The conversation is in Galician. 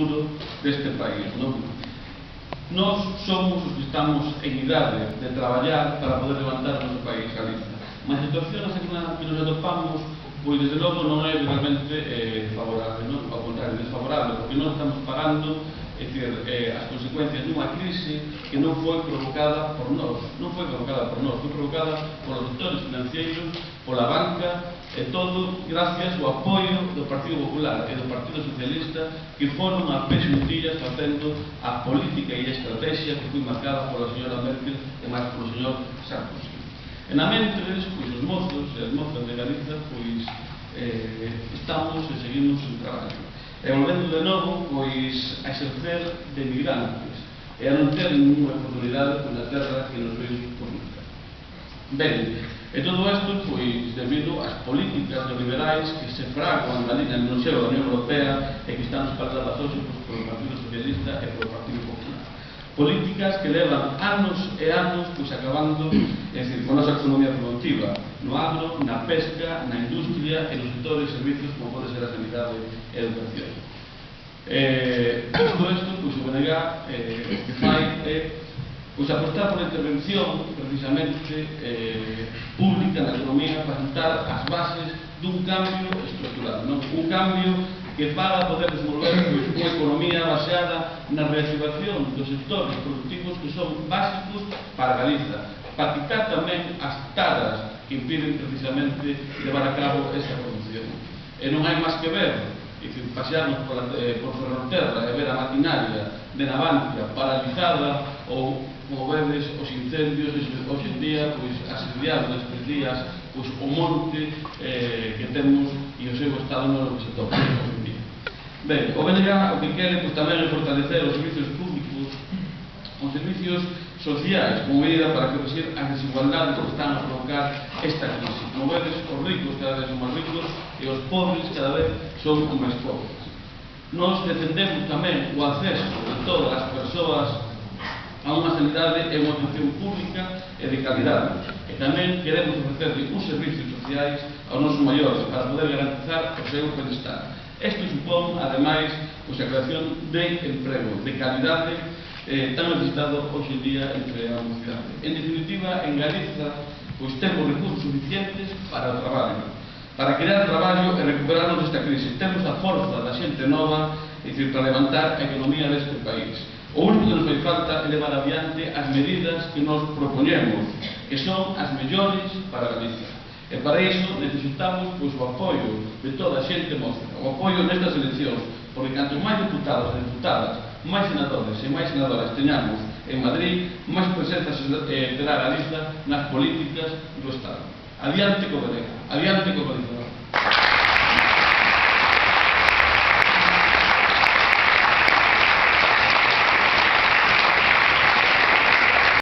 futuro deste país, non? Nós somos os que estamos en idade de traballar para poder levantar o noso país, Galiza. Mas a situación na que nos atopamos, pois desde logo non é realmente favorable, non? Ao contrario, desfavorable, porque non estamos pagando as consecuencias dunha crise que non foi provocada por nós, foi provocada polos sectores financeiros, pola banca, e todo gracias ao apoio do Partido Popular e do Partido Socialista, que foron a pés juntillas facendo a política e a estrategia que foi marcada pola señora Merkel e máis polo señor Sarkozy. E na mentres, pois os mozos e as mozas de Galiza, pois estamos e seguimos en traballo. E volvendo de novo, pois, a exercer de migrantes e a non ter ninguna oportunidade na terra que nos veio por nunca. Ben, e todo isto, pois, debido ás políticas neoliberais que se fraguan no seo da Unión Europea e que están respaldadas hoxe polo Partido Socialista e polo Partido Popular. Políticas que levan anos e anos pois acabando con a nosa economía productiva, no agro, na pesca, na industria e nos sectores de servicios como pode ser a sanidade e a educación. Todo isto, pois o BNG que fai é apostar por a intervención precisamente pública na economía para sentar as bases dun cambio estructural, un cambio que para poder desenvolver unha economía baseada na reactivación dos sectores productivos que son básicos para Galiza, para quitar tamén as taras que impiden precisamente levar a cabo esta producción. E non hai máis que ver, pasearnos por Ferrolterra e ver a maquinaria de Navantia paralizada ou, como vedes, os incendios hoxe en día, pois, asediados nestes días, pois, o monte que temos e o seu estado no que se toca hoxe en día. Ben, o BNG o que quere pois, tamén é fortalecer os servicios públicos, os servicios sociais, como medida para corregir as desigualdades que están a provocar esta crise. Como vedes, os ricos cada vez son máis ricos e os pobres cada vez son máis pobres. Nós defendemos tamén o acceso de todas as persoas a unha sanidade e unha atención pública e de calidade. E tamén queremos ofrecer uns servicios sociais aos nosos maiores para poder garantizar o seu bienestar. Isto supón, ademais, a creación de emprego de calidade tan necesitado hoxe en día entre a mocidade. En definitiva, en Galiza, pois temos recursos suficientes para o traballo, para crear traballo e recuperarnos desta crise. Temos a forza da xente nova, para levantar a economía deste país. O único que nos fai falta é levar adiante as medidas que nos propoñemos, que son as mellores para Galiza. E para iso necesitamos pois, o apoio de toda a xente moza, o apoio nestas eleccións, porque canto máis deputados e deputadas, máis senadores e máis senadoras teñamos en Madrid, máis presenza terá Galiza nas políticas do Estado. Adiante co BNG, adiante co Galiza.